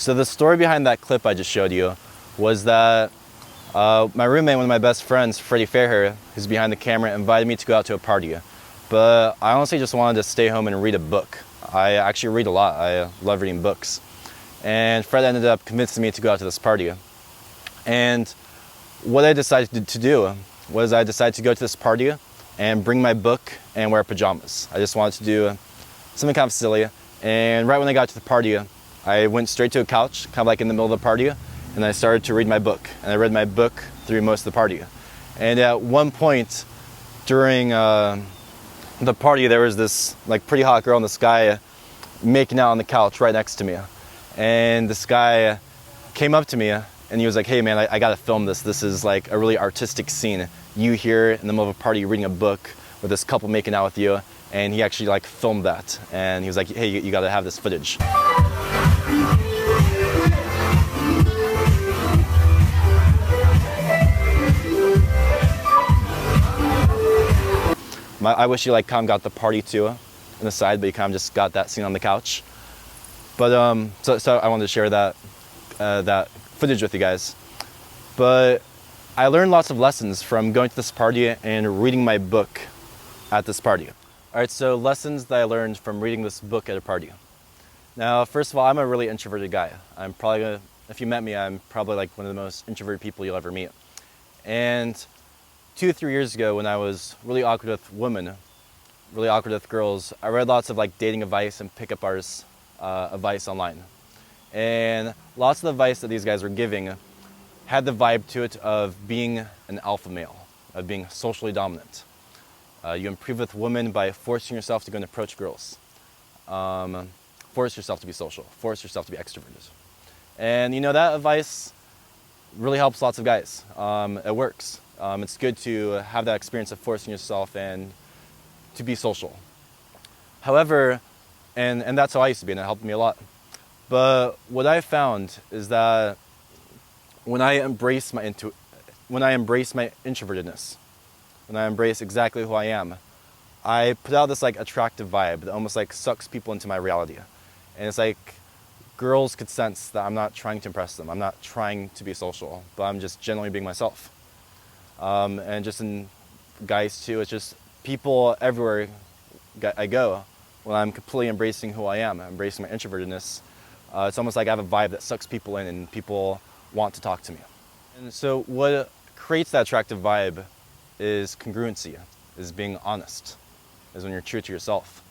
So the story behind that clip I just showed you was that my roommate, one of my best friends, Freddie Fairhair, who's behind the camera, invited me to go out to a party. But I honestly just wanted to stay home and read a book. I actually read a lot. I love reading books. And Fred ended up convincing me to go out to this party. And what I decided to do was I decided to go to this party and bring my book and wear pajamas. I just wanted to do something kind of silly. And right when I got to the party, I went straight to a couch, kind of like in the middle of the party, and I started to read my book. And I read my book through most of the party. And at one point during the party, there was this like pretty hot girl and this guy making out on the couch right next to me. And this guy came up to me and he was like, "Hey man, I gotta film this. This is like a really artistic scene. You here in the middle of a party reading a book with this couple making out with you." And he actually like filmed that. And he was like, "Hey, you gotta have this footage." I wish you like kind of got the party too on the side, but you kind of just got that scene on the couch. But so I wanted to share that that footage with you guys. But I learned lots of lessons from going to this party and reading my book at this party. All right, so lessons that I learned from reading this book at a party. Now, first of all, I'm a really introverted guy. I'm probably if you met me, I'm probably like one of the most introverted people you'll ever meet. And 2 or 3 years ago, when I was really awkward with women, really awkward with girls, I read lots of like dating advice and pickup artists advice online. And lots of the advice that these guys were giving had the vibe to it of being an alpha male, of being socially dominant. You improve with women by forcing yourself to go and approach girls. Force yourself to be social, force yourself to be extroverted. And you know, that advice really helps lots of guys. It works. It's good to have that experience of forcing yourself and to be social. However, and that's how I used to be, and it helped me a lot. But what I found is that when I embrace my introvertedness, when I embrace exactly who I am, I put out this like attractive vibe that almost like sucks people into my reality. And it's like girls could sense that I'm not trying to impress them. I'm not trying to be social, but I'm just generally being myself. And just in guys too, it's just people everywhere I go, when I'm completely embracing who I am, embracing my introvertedness, it's almost like I have a vibe that sucks people in and people want to talk to me. And so what creates that attractive vibe is congruency, is being honest, is when you're true to yourself.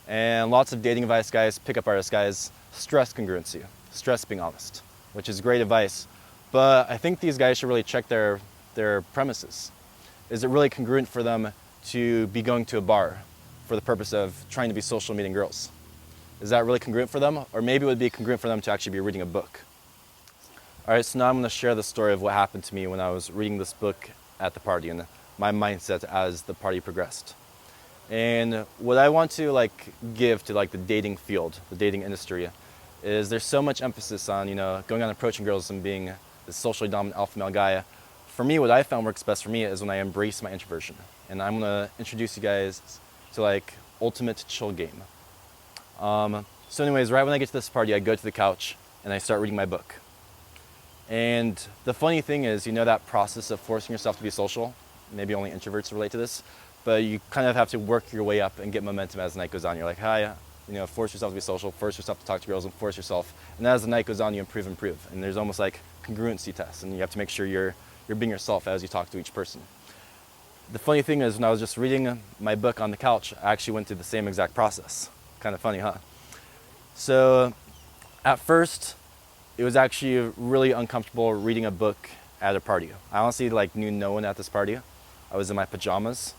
And lots of dating advice guys, pickup artist guys, stress congruency, stress being honest, which is great advice. But I think these guys should really check their premises. Is it really congruent for them to be going to a bar for the purpose of trying to be social, meeting girls? Is that really congruent for them? Or maybe it would be congruent for them to actually be reading a book. All right, so now I'm going to share the story of what happened to me when I was reading this book at the party and my mindset as the party progressed. And what I want to like give to like the dating field, the dating industry, is there's so much emphasis on, you know, going out and approaching girls and being this socially dominant alpha male guy. For me, what I found works best for me is when I embrace my introversion. And I'm gonna introduce you guys to like ultimate chill game. So anyways, right when I get to this party, I go to the couch and I start reading my book. And the funny thing is, you know, that process of forcing yourself to be social, maybe only introverts relate to this, but you kind of have to work your way up and get momentum as the night goes on. You're like, hi, you know, force yourself to be social, force yourself to talk to girls, and force yourself. And as the night goes on, you improve. And there's almost like congruency tests, and you have to make sure you're being yourself as you talk to each person. The funny thing is, when I was just reading my book on the couch, I actually went through the same exact process. Kind of funny, huh? So at first, it was actually really uncomfortable reading a book at a party. I honestly like knew no one at this party. I was in my pajamas.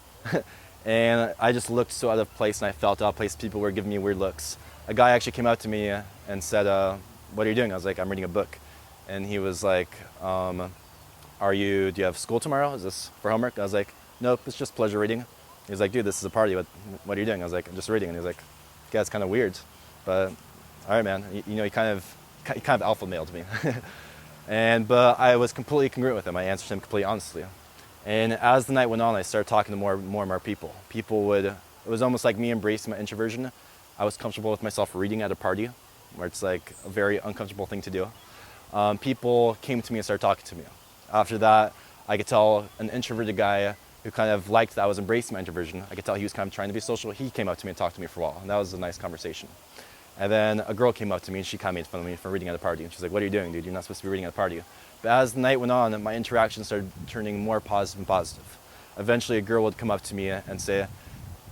And I just looked so out of place, and I felt out of place. People were giving me weird looks. A guy actually came up to me and said, "What are you doing?" I was like, "I'm reading a book." And he was like, do you have school tomorrow? Is this for homework? I was like, "Nope, it's just pleasure reading." He was like, "Dude, this is a party. What are you doing?" I was like, "I'm just reading." And he was like, "Okay, that's kind of weird, but all right, man." You know, he kind of alpha mailed me. But I was completely congruent with him. I answered him completely honestly. And as the night went on, I started talking to more and more people. It was almost like me embracing my introversion. I was comfortable with myself reading at a party, where it's like a very uncomfortable thing to do. People came to me and started talking to me. After that, I could tell an introverted guy who kind of liked that I was embracing my introversion. I could tell he was kind of trying to be social. He came up to me and talked to me for a while, and that was a nice conversation. And then a girl came up to me and she kind of made fun of me for reading at a party. And she's like, "What are you doing, dude? You're not supposed to be reading at a party." But as the night went on, my interactions started turning more positive and positive. Eventually, a girl would come up to me and say,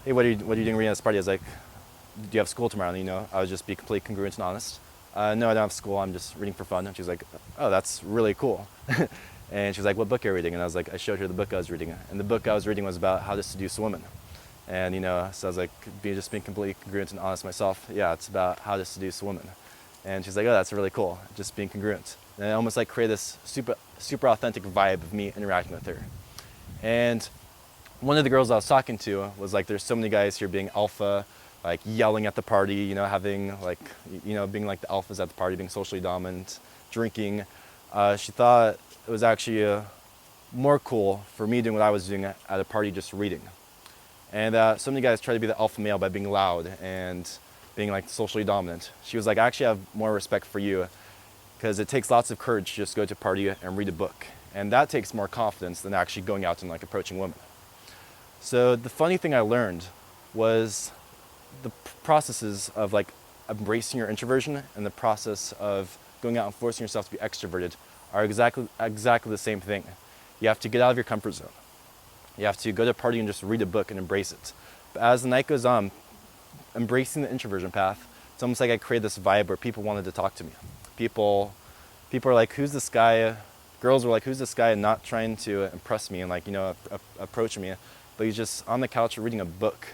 "Hey, what are you doing reading at this party?" I was like, "Do you have school tomorrow?" And, I would just be completely congruent and honest. "No, I don't have school. I'm just reading for fun." And she was like, "Oh, that's really cool." And she was like, "What book are you reading?" And I was like, I showed her the book I was reading. And the book I was reading was about how to seduce a woman. And, so I was like, just being completely congruent and honest myself. Yeah, it's about how to seduce a woman. And she's like, "Oh, that's really cool." Just being congruent. And it almost like created this super authentic vibe of me interacting with her. And one of the girls I was talking to was like, "There's so many guys here being alpha, like yelling at the party, having like, being like the alphas at the party, being socially dominant, drinking." She thought it was actually more cool for me doing what I was doing at a party, just reading. And so many guys try to be the alpha male by being loud and being like socially dominant. She was like, "I actually have more respect for you because it takes lots of courage to just go to a party and read a book. And that takes more confidence than actually going out and like approaching women." So the funny thing I learned was the processes of like embracing your introversion and the process of going out and forcing yourself to be extroverted are exactly the same thing. You have to get out of your comfort zone. You have to go to a party and just read a book and embrace it. But as the night goes on, embracing the introversion path, it's almost like I created this vibe where people wanted to talk to me. People are like, "Who's this guy?" Girls were like, "Who's this guy?" Not trying to impress me and like, approaching me, but he's just on the couch reading a book.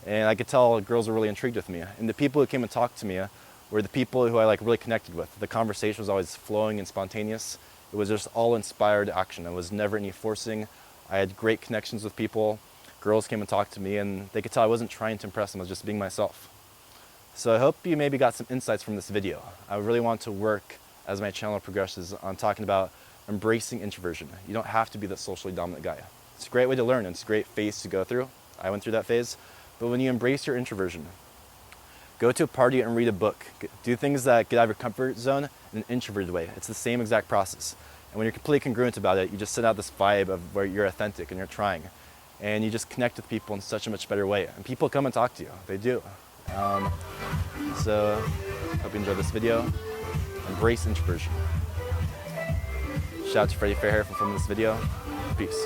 And I could tell girls were really intrigued with me. And the people who came and talked to me were the people who I like really connected with. The conversation was always flowing and spontaneous. It was just all inspired action. It was never any forcing. I had great connections with people. Girls came and talked to me, and they could tell I wasn't trying to impress them. I was just being myself. So I hope you maybe got some insights from this video. I really want to work as my channel progresses on talking about embracing introversion. You don't have to be the socially dominant guy. It's a great way to learn, and it's a great phase to go through. I went through that phase. But when you embrace your introversion, go to a party and read a book. Do things that get out of your comfort zone in an introverted way. It's the same exact process. And when you're completely congruent about it, you just set out this vibe of where you're authentic and you're trying. And you just connect with people in such a much better way. And people come and talk to you. They do. So, hope you enjoyed this video. Embrace introversion. Shout out to Freddie Fairhair for filming this video. Peace.